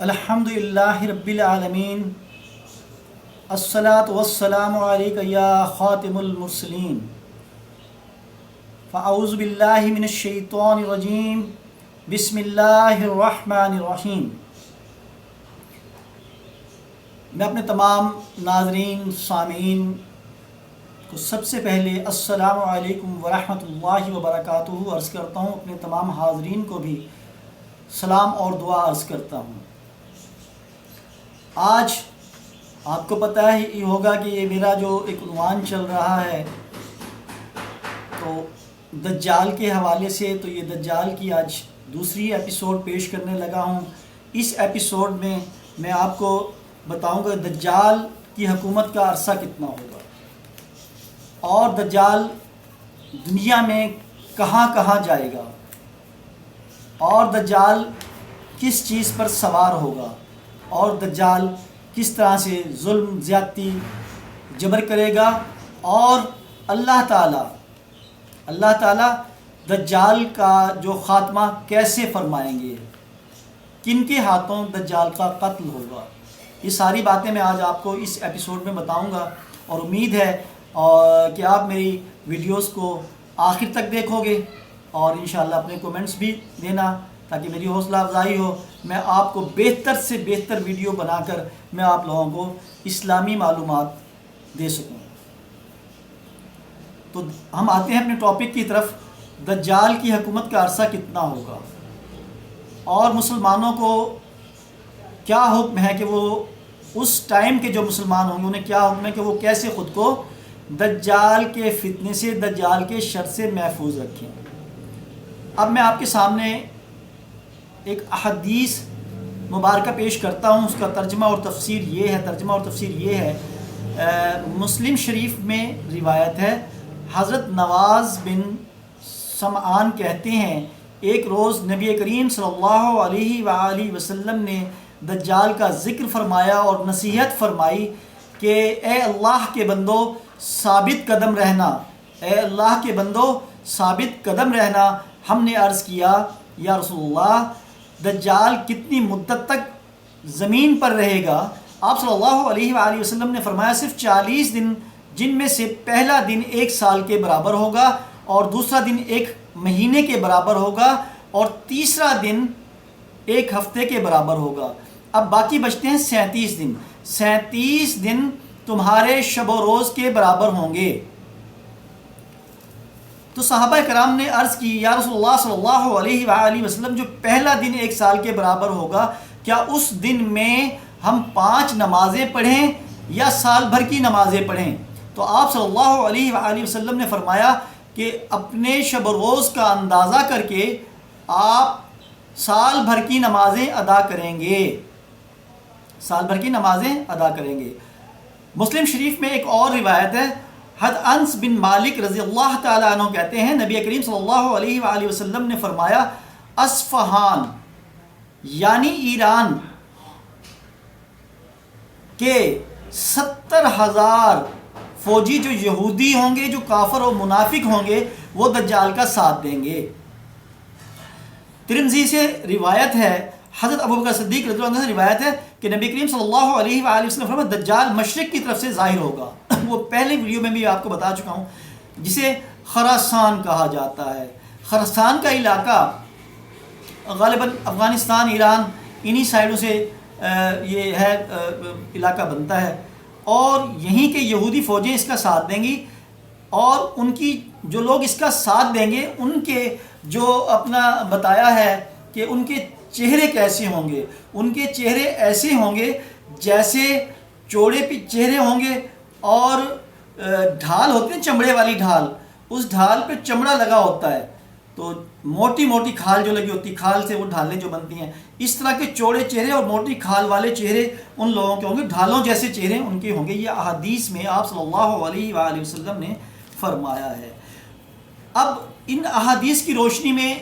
الحمدللہ رب العالمین الصلاۃ والسلام علیک یا خاتم المرسلین فاعوذ باللہ من الشیطان الرجیم بسم اللہ الرحمن الرحیم۔ میں اپنے تمام ناظرین سامعین کو سب سے پہلے السلام علیکم ورحمۃ اللہ وبرکاتہ عرض کرتا ہوں، اپنے تمام حاضرین کو بھی سلام اور دعا عرض کرتا ہوں۔ آج آپ کو پتہ ہی ہوگا کہ یہ میرا جو ایک عنوان چل رہا ہے تو دجال کے حوالے سے، تو یہ دجال کی آج دوسری ایپیسوڈ پیش کرنے لگا ہوں۔ اس ایپیسوڈ میں میں آپ کو بتاؤں گا دجال کی حکومت کا عرصہ کتنا ہوگا اور دجال دنیا میں کہاں کہاں جائے گا اور دجال کس چیز پر سوار ہوگا اور دجال کس طرح سے ظلم زیادتی جبر کرے گا، اور اللہ تعالیٰ دجال کا جو خاتمہ کیسے فرمائیں گے، کن کے ہاتھوں دجال کا قتل ہوگا۔ یہ ساری باتیں میں آج آپ کو اس ایپیسوڈ میں بتاؤں گا، اور امید ہے کہ آپ میری ویڈیوز کو آخر تک دیکھو گے اور انشاءاللہ اپنے کومنٹس بھی دینا تاکہ میری حوصلہ افزائی ہو، میں آپ کو بہتر سے بہتر ویڈیو بنا کر میں آپ لوگوں کو اسلامی معلومات دے سکوں۔ تو ہم آتے ہیں اپنے ٹاپک کی طرف۔ دجال کی حکومت کا عرصہ کتنا ہوگا اور مسلمانوں کو کیا حکم ہے کہ وہ اس ٹائم کے جو مسلمان ہوں گے انہیں کیا حکم ہے کہ وہ کیسے خود کو دجال کے فتنے سے، دجال کے شر سے محفوظ رکھیں۔ اب میں آپ کے سامنے ایک احادیث مبارکہ پیش کرتا ہوں، اس کا ترجمہ اور تفسیر یہ ہے۔ مسلم شریف میں روایت ہے، حضرت نواز بن سمعان کہتے ہیں، ایک روز نبی کریم صلی اللہ علیہ وآلہ وسلم نے دجال کا ذکر فرمایا اور نصیحت فرمائی کہ اے اللہ کے بندو ثابت قدم رہنا، اے اللہ کے بندو ثابت قدم رہنا۔ ہم نے عرض کیا یا رسول اللہ دجال کتنی مدت تک زمین پر رہے گا؟ آپ صلی اللہ علیہ وآلہ وسلم نے فرمایا صرف 40 دن، جن میں سے پہلا دن 1 سال کے برابر ہوگا اور دوسرا دن 1 مہینے کے برابر ہوگا اور تیسرا دن 1 ہفتے کے برابر ہوگا۔ اب باقی بچتے ہیں 37 دن۔ 37 دن تمہارے شب و روز کے برابر ہوں گے۔ تو صحابہ کرام نے عرض کی یا رسول اللہ صلی اللہ علیہ وآلہ وسلم جو پہلا دن 1 سال کے برابر ہوگا، کیا اس دن میں ہم 5 نمازیں پڑھیں یا سال بھر کی نمازیں پڑھیں؟ تو آپ صلی اللہ علیہ وآلہ وسلم نے فرمایا کہ اپنے شب و روز کا اندازہ کر کے آپ سال بھر کی نمازیں ادا کریں گے، سال بھر کی نمازیں ادا کریں گے۔ مسلم شریف میں ایک اور روایت ہے، حضرت انس بن مالک رضی اللہ تعالیٰ عنہ کہتے ہیں نبی کریم صلی اللہ علیہ وآلہ وسلم نے فرمایا اصفہان یعنی ایران کے 70,000 فوجی جو یہودی ہوں گے، جو کافر و منافق ہوں گے، وہ دجال کا ساتھ دیں گے۔ ترمذی سے روایت ہے، حضرت ابوبکر صدیق رضی اللہ عنہ سے روایت ہے کہ نبی کریم صلی اللہ علیہ وآلہ وسلم نے فرمایا دجال مشرق کی طرف سے ظاہر ہوگا۔ وہ پہلے ویڈیو میں بھی آپ کو بتا چکا ہوں، جسے خراسان کہا جاتا ہے۔ خراسان کا علاقہ غالباً افغانستان، ایران، انہی سائڈوں سے یہ ہے علاقہ بنتا ہے، اور یہیں کے یہودی فوجیں اس کا ساتھ دیں گی، اور ان کی جو لوگ اس کا ساتھ دیں گے ان کے جو اپنا بتایا ہے کہ ان کے چہرے کیسے ہوں گے، ان کے چہرے ایسے ہوں گے جیسے چوڑے چہرے ہوں گے، اور ڈھال ہوتے ہیں چمڑے والی ڈھال، اس ڈھال پہ چمڑا لگا ہوتا ہے، تو موٹی موٹی کھال جو لگی ہوتی ہے، کھال سے وہ ڈھالیں جو بنتی ہیں، اس طرح کے چوڑے چہرے اور موٹی کھال والے چہرے ان لوگوں کے ہوں گے، ڈھالوں جیسے چہرے ان کے ہوں گے۔ یہ احادیث میں آپ صلی اللہ علیہ وآلہ وسلم نے فرمایا ہے۔ اب ان احادیث کی روشنی میں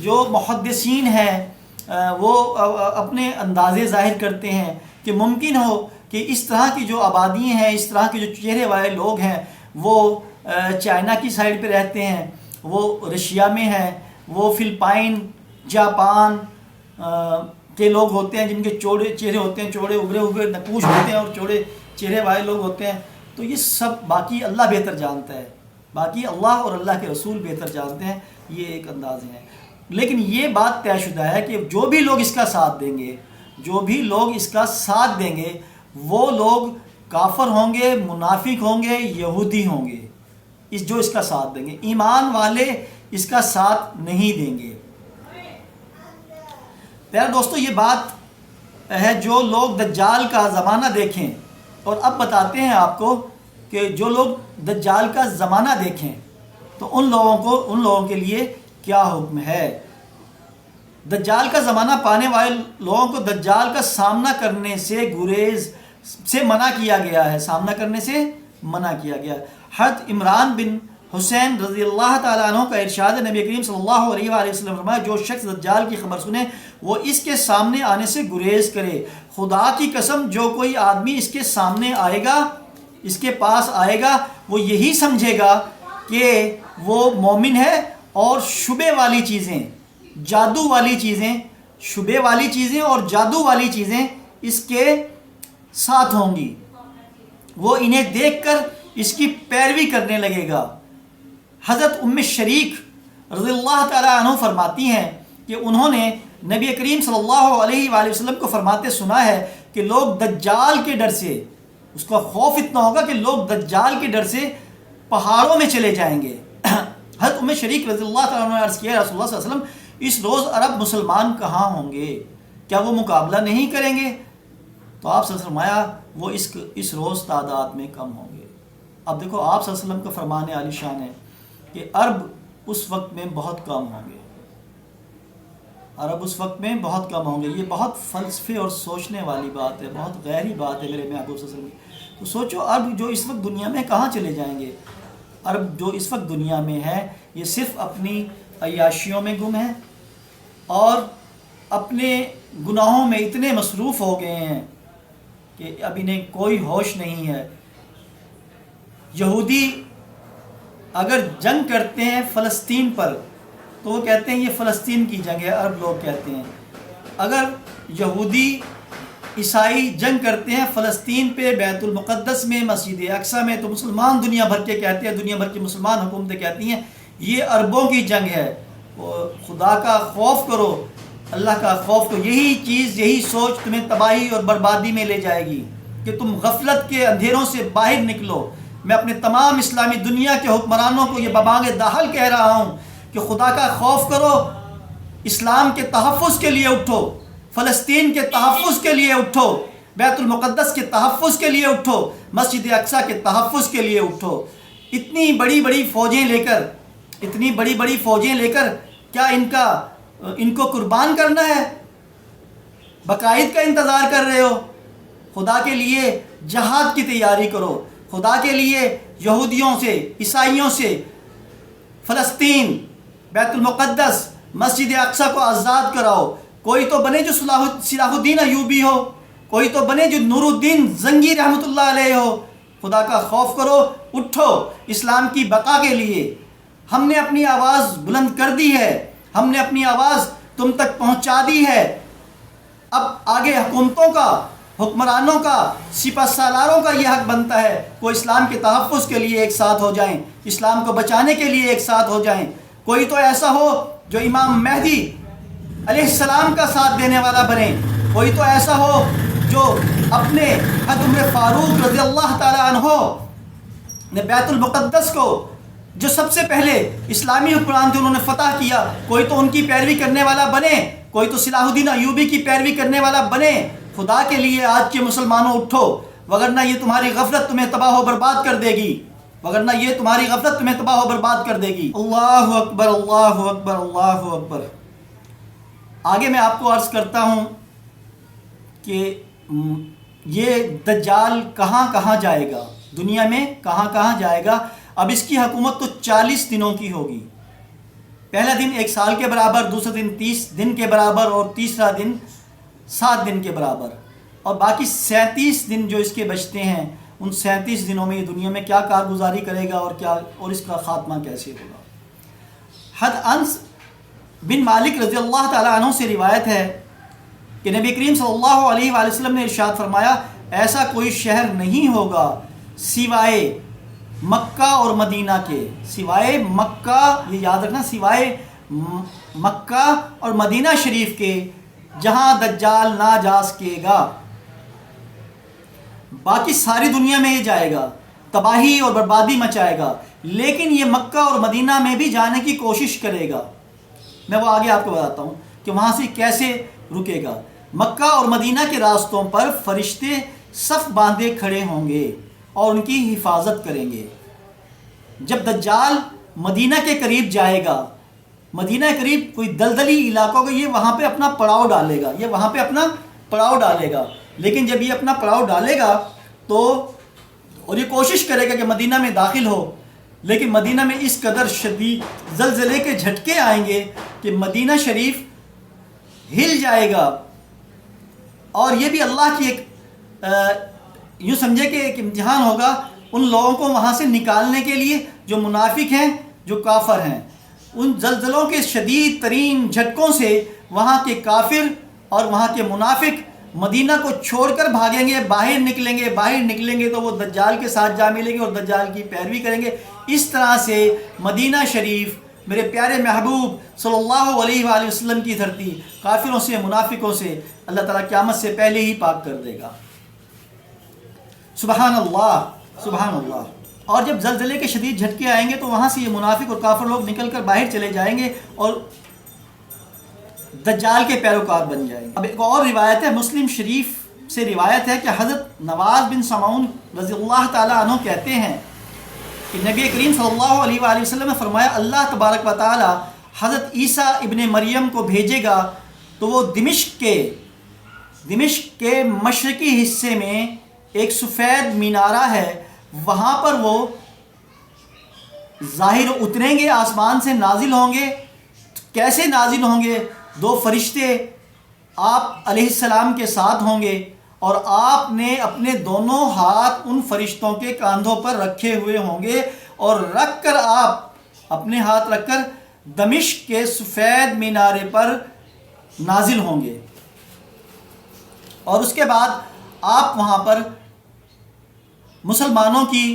جو محدثین ہیں وہ اپنے اندازے ظاہر کرتے ہیں کہ ممکن ہو کہ اس طرح کی جو آبادی ہیں، اس طرح کے جو چہرے والے لوگ ہیں، وہ چائنا کی سائڈ پہ رہتے ہیں، وہ رشیا میں ہیں، وہ فلپائن، جاپان کے لوگ ہوتے ہیں جن کے چوڑے چہرے ہوتے ہیں، چوڑے ابھرے ہوئے نقوش ہوتے ہیں اور چوڑے چہرے والے لوگ ہوتے ہیں، تو یہ سب باقی اللہ بہتر جانتا ہے، باقی اللہ اور اللہ کے رسول بہتر جانتے ہیں، یہ ایک انداز ہے۔ لیکن یہ بات طے شدہ ہے کہ جو بھی لوگ اس کا ساتھ دیں گے، جو بھی لوگ اس کا ساتھ دیں گے، وہ لوگ کافر ہوں گے، منافق ہوں گے، یہودی ہوں گے، جو اس کا ساتھ دیں گے۔ ایمان والے اس کا ساتھ نہیں دیں گے۔ پیارے دوستو، یہ بات ہے جو لوگ دجال کا زمانہ دیکھیں، اور اب بتاتے ہیں آپ کو کہ جو لوگ دجال کا زمانہ دیکھیں تو ان لوگوں کے لیے کیا حکم ہے۔ دجال کا زمانہ پانے والے لوگوں کو دجال کا سامنا کرنے سے گریز سے منع کیا گیا ہے، سامنا کرنے سے منع کیا گیا ہے۔ حضرت عمران بن حسین رضی اللہ تعالیٰ عنہ کا ارشاد ہے، نبی کریم صلی اللہ علیہ وآلہ وسلم فرمایا، جو شخص دجال کی خبر سنے وہ اس کے سامنے آنے سے گریز کرے۔ خدا کی قسم، جو کوئی آدمی اس کے سامنے آئے گا، اس کے پاس آئے گا، وہ یہی سمجھے گا کہ وہ مومن ہے، اور شبے والی چیزیں، جادو والی چیزیں، شبے والی چیزیں اور جادو والی چیزیں اس کے ساتھ ہوں گی، وہ انہیں دیکھ کر اس کی پیروی کرنے لگے گا۔ حضرت ام شریک رضی اللہ تعالیٰ عنہ فرماتی ہیں کہ انہوں نے نبی کریم صلی اللہ علیہ وآلہ وسلم کو فرماتے سنا ہے کہ لوگ دجال کے ڈر سے، اس کا خوف اتنا ہوگا کہ لوگ دجال کے ڈر سے پہاڑوں میں چلے جائیں گے۔ حضرت ام شریک رضی اللہ تعالیٰ عنہ نے عرض کیا، رسول اللہ صلی اللہ علیہ وسلم، اس روز عرب مسلمان کہاں ہوں گے؟ کیا وہ مقابلہ نہیں کریں گے؟ تو آپ صلی اللہ علیہ وسلم فرمایا، وہ اس روز تعداد میں کم ہوں گے۔ اب دیکھو، آپ صلی اللہ علیہ وسلم کا فرمان عالی شان ہے کہ عرب اس وقت میں بہت کم ہوں گے، عرب اس وقت میں بہت کم ہوں گے۔ یہ بہت فلسفے اور سوچنے والی بات ہے، بہت گہری بات ہے میرے محبوب صلی اللہ علیہ وسلم۔ تو سوچو، عرب جو اس وقت دنیا میں کہاں چلے جائیں گے؟ عرب جو اس وقت دنیا میں ہے، یہ صرف اپنی عیاشیوں میں گم ہیں اور اپنے گناہوں میں اتنے مصروف ہو گئے ہیں کہ اب انہیں کوئی ہوش نہیں ہے۔ یہودی اگر جنگ کرتے ہیں فلسطین پر تو وہ کہتے ہیں یہ فلسطین کی جنگ ہے، عرب لوگ کہتے ہیں۔ اگر یہودی عیسائی جنگ کرتے ہیں فلسطین پہ، بیت المقدس میں، مسجد اقصیٰ میں، تو مسلمان دنیا بھر کے کہتے ہیں، دنیا بھر کی مسلمان حکومتیں کہتی ہیں یہ عربوں کی جنگ ہے۔ خدا کا خوف کرو، اللہ کا خوف کرو۔ یہی چیز، یہی سوچ تمہیں تباہی اور بربادی میں لے جائے گی کہ تم غفلت کے اندھیروں سے باہر نکلو۔ میں اپنے تمام اسلامی دنیا کے حکمرانوں کو یہ ببانگ داخل کہہ رہا ہوں کہ خدا کا خوف کرو، اسلام کے تحفظ کے لیے اٹھو، فلسطین کے تحفظ کے لیے اٹھو، بیت المقدس کے تحفظ کے لیے اٹھو، مسجد اقصیٰ کے تحفظ کے لیے اٹھو۔ اتنی بڑی بڑی فوجیں لے کر کیا ان کو قربان کرنا ہے؟ بقائد کا انتظار کر رہے ہو؟ خدا کے لیے جہاد کی تیاری کرو، خدا کے لیے یہودیوں سے، عیسائیوں سے فلسطین، بیت المقدس، مسجد اقصیٰ کو آزاد کراؤ۔ کوئی تو بنے جو صلاح الدین ایوبی ہو، کوئی تو بنے جو نور الدین زنگی رحمۃ اللہ علیہ ہو۔ خدا کا خوف کرو، اٹھو اسلام کی بقا کے لیے۔ ہم نے اپنی آواز بلند کر دی ہے، ہم نے اپنی آواز تم تک پہنچا دی ہے۔ اب آگے حکومتوں کا، حکمرانوں کا، سپہ سالاروں کا یہ حق بنتا ہے وہ اسلام کے تحفظ کے لیے ایک ساتھ ہو جائیں، اسلام کو بچانے کے لیے ایک ساتھ ہو جائیں۔ کوئی تو ایسا ہو جو امام مہدی علیہ السلام کا ساتھ دینے والا بنے، کوئی تو ایسا ہو جو اپنے حضرت عمر فاروق رضی اللہ تعالیٰ عنہ نے بیت المقدس کو، جو سب سے پہلے اسلامی حکمران تھے، انہوں نے فتح کیا، کوئی تو ان کی پیروی کرنے والا بنے، کوئی تو صلاح الدین ایوبی کی پیروی کرنے والا بنے۔ خدا کے لیے آج کے مسلمانوں اٹھو، وگرنہ یہ تمہاری غفلت تمہیں تباہ و برباد کر دے گی، وگرنہ یہ تمہاری غفلت تمہیں تباہ و برباد کر دے گی۔ اللہ اکبر، اللہ اکبر، اللہ اکبر۔ آگے میں آپ کو عرض کرتا ہوں کہ یہ دجال کہاں کہاں جائے گا، دنیا میں کہاں کہاں جائے گا۔ اب اس کی حکومت تو 40 دنوں کی ہوگی۔ پہلا دن 1 سال کے برابر، دوسرا دن 30 دن کے برابر، اور تیسرا دن 7 دن کے برابر، اور باقی 37 دن جو اس کے بچتے ہیں، ان 37 دنوں میں یہ دنیا میں کیا کارگزاری کرے گا اور اس کا خاتمہ کیسے ہوگا۔ حضرت انس بن مالک رضی اللہ تعالیٰ عنہ سے روایت ہے کہ نبی کریم صلی اللہ علیہ وآلہ وسلم نے ارشاد فرمایا ایسا کوئی شہر نہیں ہوگا سوائے مکہ اور مدینہ کے، سوائے مکہ، یہ یاد رکھنا، سوائے مکہ اور مدینہ شریف کے، جہاں دجال نہ جا سکے گا۔ باقی ساری دنیا میں یہ جائے گا، تباہی اور بربادی مچائے گا، لیکن یہ مکہ اور مدینہ میں بھی جانے کی کوشش کرے گا۔ میں وہ آگے آپ کو بتاتا ہوں کہ وہاں سے کیسے رکے گا۔ مکہ اور مدینہ کے راستوں پر فرشتے صف باندھے کھڑے ہوں گے اور ان کی حفاظت کریں گے۔ جب دجال مدینہ کے قریب جائے گا، مدینہ کے قریب کوئی دلدلی علاقہ ہوگا، یہ وہاں پہ اپنا پڑاؤ ڈالے گا، یہ وہاں پہ اپنا پڑاؤ ڈالے گا۔ لیکن جب یہ اپنا پڑاؤ ڈالے گا تو، اور یہ کوشش کرے گا کہ مدینہ میں داخل ہو، لیکن مدینہ میں اس قدر شدید زلزلے کے جھٹکے آئیں گے کہ مدینہ شریف ہل جائے گا۔ اور یہ بھی اللہ کی ایک یوں سمجھے کہ ایک امتحان ہوگا ان لوگوں کو وہاں سے نکالنے کے لیے جو منافق ہیں، جو کافر ہیں۔ ان زلزلوں کے شدید ترین جھٹکوں سے وہاں کے کافر اور وہاں کے منافق مدینہ کو چھوڑ کر بھاگیں گے، باہر نکلیں گے تو وہ دجال کے ساتھ جا ملیں گے اور دجال کی پیروی کریں گے۔ اس طرح سے مدینہ شریف، میرے پیارے محبوب صلی اللہ علیہ وآلہ وسلم کی دھرتی، کافروں سے، منافقوں سے اللہ تعالیٰ قیامت سے پہلے ہی پاک کر دے گا۔ سبحان اللہ، سبحان اللہ۔ اور جب زلزلے کے شدید جھٹکے آئیں گے تو وہاں سے یہ منافق اور کافر لوگ نکل کر باہر چلے جائیں گے اور دجال کے پیروکار بن جائیں گے۔ اب ایک اور روایت ہے، مسلم شریف سے روایت ہے کہ حضرت نواز بن سمعون رضی اللہ تعالیٰ عنہ کہتے ہیں کہ نبی کریم صلی اللہ علیہ وآلہ وسلم نے فرمایا اللہ تبارک و تعالیٰ حضرت عیسیٰ ابن مریم کو بھیجے گا تو وہ دمشق کے مشرقی حصے میں ایک سفید مینارہ ہے، وہاں پر وہ ظاہر اتریں گے، آسمان سے نازل ہوں گے۔ کیسے نازل ہوں گے؟ دو فرشتے آپ علیہ السلام کے ساتھ ہوں گے اور آپ نے اپنے دونوں ہاتھ ان فرشتوں کے کاندھوں پر رکھے ہوئے ہوں گے اور رکھ کر آپ اپنے ہاتھ رکھ کر دمشق کے سفید مینارے پر نازل ہوں گے، اور اس کے بعد آپ وہاں پر مسلمانوں کی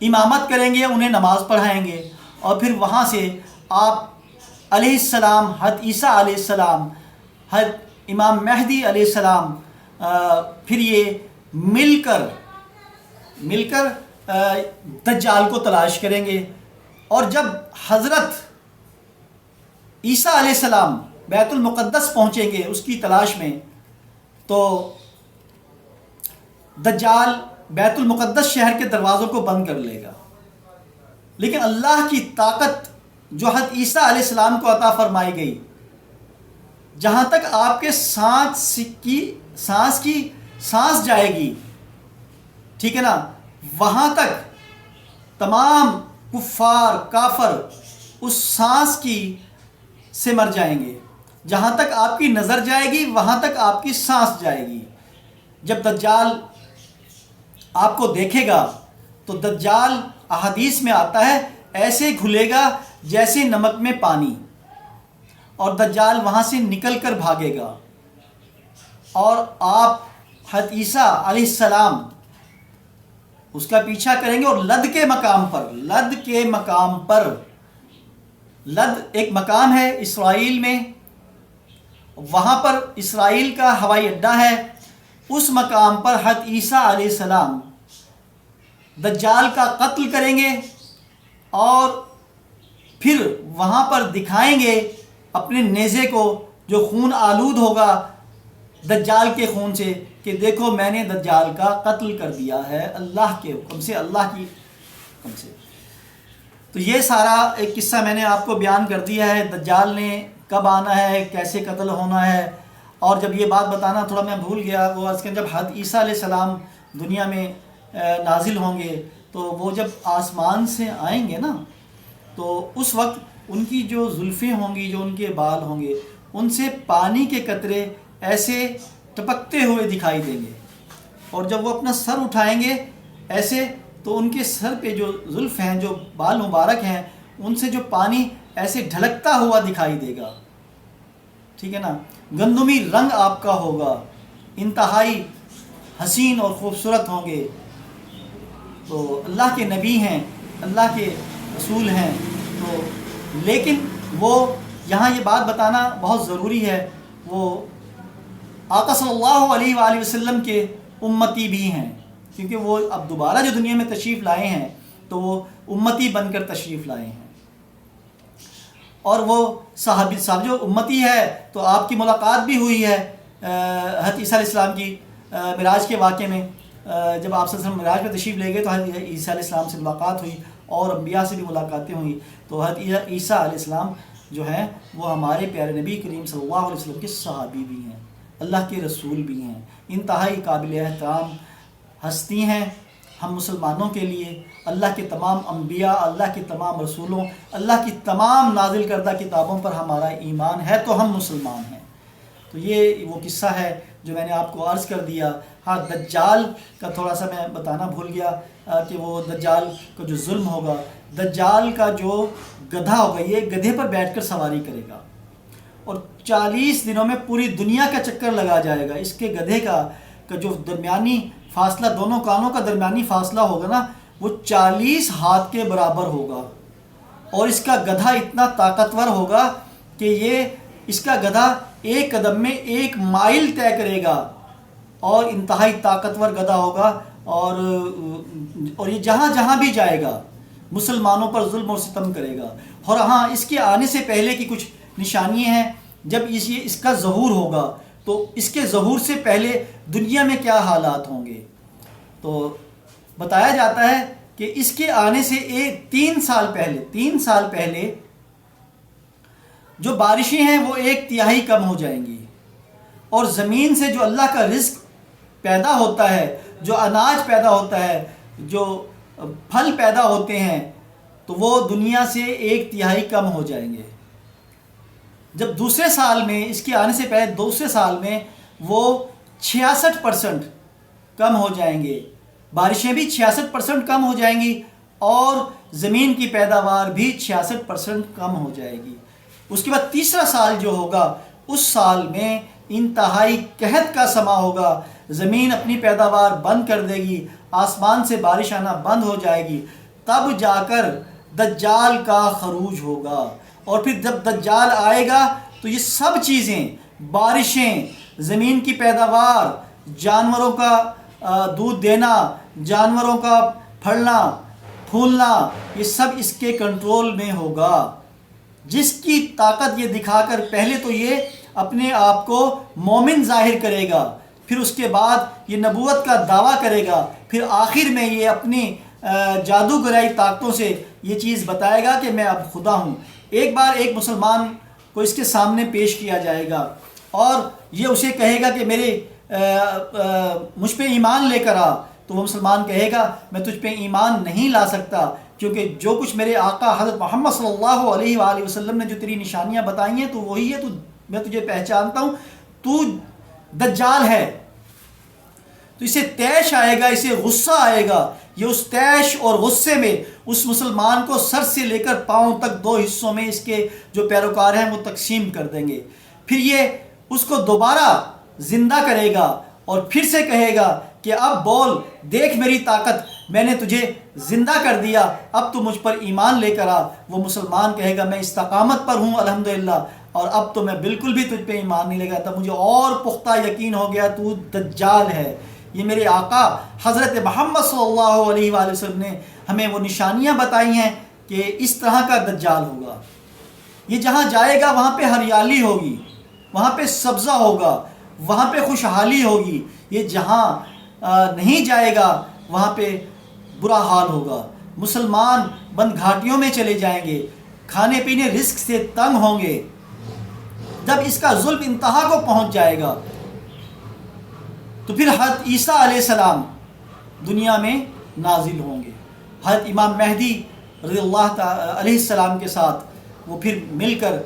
امامت کریں گے، انہیں نماز پڑھائیں گے، اور پھر وہاں سے آپ علیہ السلام، حضرت عیسیٰ علیہ السلام، حضرت امام مہدی علیہ السلام، پھر یہ مل کر دجال کو تلاش کریں گے۔ اور جب حضرت عیسیٰ علیہ السلام بیت المقدس پہنچیں گے اس کی تلاش میں، تو دجال بیت المقدس شہر کے دروازوں کو بند کر لے گا، لیکن اللہ کی طاقت جو حضرت عیسیٰ علیہ السلام کو عطا فرمائی گئی، جہاں تک آپ کے سانس جائے گی، ٹھیک ہے نا، وہاں تک تمام کفار کافر اس سانس سے مر جائیں گے۔ جہاں تک آپ کی نظر جائے گی وہاں تک آپ کی سانس جائے گی۔ جب دجال آپ کو دیکھے گا تو دجال احادیث میں آتا ہے ایسے گھلے گا جیسے نمک میں پانی، اور دجال وہاں سے نکل کر بھاگے گا، اور آپ حضرت عیسیٰ علیہ السلام اس کا پیچھا کریں گے، اور لد کے مقام پر لد ایک مقام ہے اسرائیل میں، وہاں پر اسرائیل کا ہوائی اڈہ ہے، اس مقام پر حضرت عیسیٰ علیہ السلام دجال کا قتل کریں گے، اور پھر وہاں پر دکھائیں گے اپنے نیزے کو جو خون آلود ہوگا دجال کے خون سے، کہ دیکھو میں نے دجال کا قتل کر دیا ہے اللہ کے حکم سے، اللہ کی حکم سے۔ تو یہ سارا ایک قصہ میں نے آپ کو بیان کر دیا ہے، دجال نے کب آنا ہے، کیسے قتل ہونا ہے۔ اور جب یہ بات بتانا تھوڑا میں بھول گیا، وہ آج کل جب حضرت عیسیٰ علیہ السلام دنیا میں نازل ہوں گے تو وہ جب آسمان سے آئیں گے نا، تو اس وقت ان کی جو زلفیں ہوں گی، جو ان کے بال ہوں گے، ان سے پانی کے قطرے ایسے ٹپکتے ہوئے دکھائی دیں گے، اور جب وہ اپنا سر اٹھائیں گے ایسے تو ان کے سر پہ جو زلف ہیں، جو بال مبارک ہیں، ان سے جو پانی ایسے ڈھلکتا ہوا دکھائی دے گا، ٹھیک ہے نا، گندمی رنگ آپ کا ہوگا، انتہائی حسین اور خوبصورت ہوں گے. تو اللہ کے نبی ہیں، اللہ کے رسول ہیں. تو لیکن وہ یہاں یہ بات بتانا بہت ضروری ہے، وہ آقا صلی اللہ علیہ وآلہ وسلم کے امتی بھی ہیں، کیونکہ وہ اب دوبارہ جو دنیا میں تشریف لائے ہیں تو وہ امتی بن کر تشریف لائے ہیں. اور وہ صاحب جو امتی ہے تو آپ کی ملاقات بھی ہوئی ہے حضرت عیسیٰ علیہ السلام کی معراج کے واقعے میں. جب آپ صلی اللہ علیہ وسلم معراج میں تشریف لے گئے تو حضرت عیسیٰ علیہ السلام سے ملاقات ہوئی اور انبیاء سے بھی ملاقاتیں ہوئیں. تو حضرت عیسیٰ علیہ السلام جو ہیں وہ ہمارے پیارے نبی کریم صلی اللہ علیہ وسلم کے صحابی بھی ہیں، اللہ کے رسول بھی ہیں، انتہائی قابل احترام ہستی ہیں ہم مسلمانوں کے لیے. اللہ کے تمام انبیاء، اللہ کے تمام رسولوں، اللہ کی تمام نازل کردہ کتابوں پر ہمارا ایمان ہے تو ہم مسلمان ہیں. تو یہ وہ قصہ ہے جو میں نے آپ کو عرض کر دیا. ہاں، دجال کا تھوڑا سا میں بتانا بھول گیا کہ وہ دجال کا جو ظلم ہوگا، دجال کا جو گدھا ہوگا یہ گدھے پر بیٹھ کر سواری کرے گا اور 40 دنوں میں پوری دنیا کا چکر لگا جائے گا. اس کے گدھے کا جو درمیانی فاصلہ، دونوں کانوں کا درمیانی فاصلہ ہوگا نا، وہ 40 ہاتھ کے برابر ہوگا. اور اس کا گدھا اتنا طاقتور ہوگا کہ اس کا گدھا ایک قدم میں 1 مائل طے کرے گا اور انتہائی طاقتور گدھا ہوگا. اور یہ جہاں جہاں بھی جائے گا مسلمانوں پر ظلم و ستم کرے گا. اور ہاں، اس کے آنے سے پہلے کی کچھ نشانیاں ہیں. جب اس کا ظہور ہوگا تو اس کے ظہور سے پہلے دنیا میں کیا حالات ہوں گے. تو بتایا جاتا ہے کہ اس کے آنے سے 3 سال پہلے جو بارشیں ہیں وہ 1/3 کم ہو جائیں گی، اور زمین سے جو اللہ کا رزق پیدا ہوتا ہے، جو اناج پیدا ہوتا ہے، جو پھل پیدا ہوتے ہیں، تو وہ دنیا سے 1/3 کم ہو جائیں گے. جب دوسرے سال میں، اس کے آنے سے پہلے دوسرے سال میں وہ 66% کم ہو جائیں گے، بارشیں بھی 66% کم ہو جائیں گی اور زمین کی پیداوار بھی 66% کم ہو جائے گی. اس کے بعد تیسرا سال جو ہوگا، اس سال میں انتہائی قحط کا سما ہوگا، زمین اپنی پیداوار بند کر دے گی، آسمان سے بارش آنا بند ہو جائے گی. تب جا کر دجال کا خروج ہوگا. اور پھر جب دجال آئے گا تو یہ سب چیزیں، بارشیں، زمین کی پیداوار، جانوروں کا دودھ دینا، جانوروں کا پھلنا پھولنا، یہ سب اس کے کنٹرول میں ہوگا. جس کی طاقت یہ دکھا کر پہلے تو یہ اپنے آپ کو مومن ظاہر کرے گا، پھر اس کے بعد یہ نبوت کا دعویٰ کرے گا، پھر آخر میں یہ اپنی جادوگرائی طاقتوں سے یہ چیز بتائے گا کہ میں اب خدا ہوں. ایک بار ایک مسلمان کو اس کے سامنے پیش کیا جائے گا اور یہ اسے کہے گا کہ مجھ پہ ایمان لے کر آ. تو وہ مسلمان کہے گا میں تجھ پہ ایمان نہیں لا سکتا، کیونکہ جو کچھ میرے آقا حضرت محمد صلی اللہ علیہ وآلہ وسلم نے جو تیری نشانیاں بتائی ہیں تو وہی ہے، میں تجھے پہچانتا ہوں، تو دجال ہے. تو اسے طیش آئے گا، اسے غصہ آئے گا. یہ اس طیش اور غصے میں اس مسلمان کو سر سے لے کر پاؤں تک 2 حصوں میں اس کے جو پیروکار ہیں وہ تقسیم کر دیں گے. پھر یہ اس کو دوبارہ زندہ کرے گا اور پھر سے کہے گا کہ اب بول، دیکھ میری طاقت، میں نے تجھے زندہ کر دیا، اب تو مجھ پر ایمان لے کر آ. وہ مسلمان کہے گا میں استقامت پر ہوں الحمدللہ، اور اب تو میں بالکل بھی تجھ پہ ایمان نہیں لے گا، تب مجھے اور پختہ یقین ہو گیا تو دجال ہے. یہ میرے آقا حضرت محمد صلی اللہ علیہ وآلہ وسلم نے ہمیں وہ نشانیاں بتائی ہیں کہ اس طرح کا دجال ہوگا. یہ جہاں جائے گا وہاں پہ ہریالی ہوگی، وہاں پہ سبزہ ہوگا، وہاں پہ خوشحالی ہوگی. یہ جہاں نہیں جائے گا وہاں پہ برا حال ہوگا. مسلمان بند گھاٹیوں میں چلے جائیں گے، کھانے پینے رزق سے تنگ ہوں گے. جب اس کا ظلم انتہا کو پہنچ جائے گا تو پھر حضرت عیسیٰ علیہ السلام دنیا میں نازل ہوں گے. حضرت امام مہدی رضی اللہ تعالی علیہ السلام کے ساتھ وہ پھر مل کر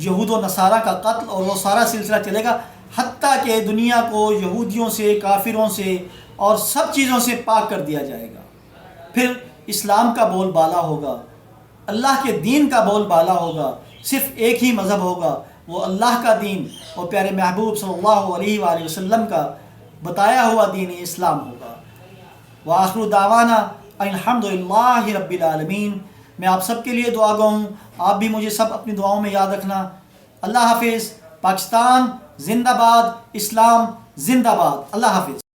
یہود و نصارہ کا قتل اور وہ سارا سلسلہ چلے گا، حتیٰ کہ دنیا کو یہودیوں سے، کافروں سے اور سب چیزوں سے پاک کر دیا جائے گا. پھر اسلام کا بول بالا ہوگا، اللہ کے دین کا بول بالا ہوگا. صرف ایک ہی مذہب ہوگا، وہ اللہ کا دین اور پیارے محبوب صلی اللہ علیہ وآلہ وسلم کا بتایا ہوا دین اسلام ہوگا۔ وآخر دعوانا الحمدللہ رب العالمین۔ میں آپ سب کے لیے دعا گو ہوں، آپ بھی مجھے سب اپنی دعاؤں میں یاد رکھنا۔ اللہ حافظ۔ پاکستان زندہ باد، اسلام زندہ باد۔ اللہ حافظ۔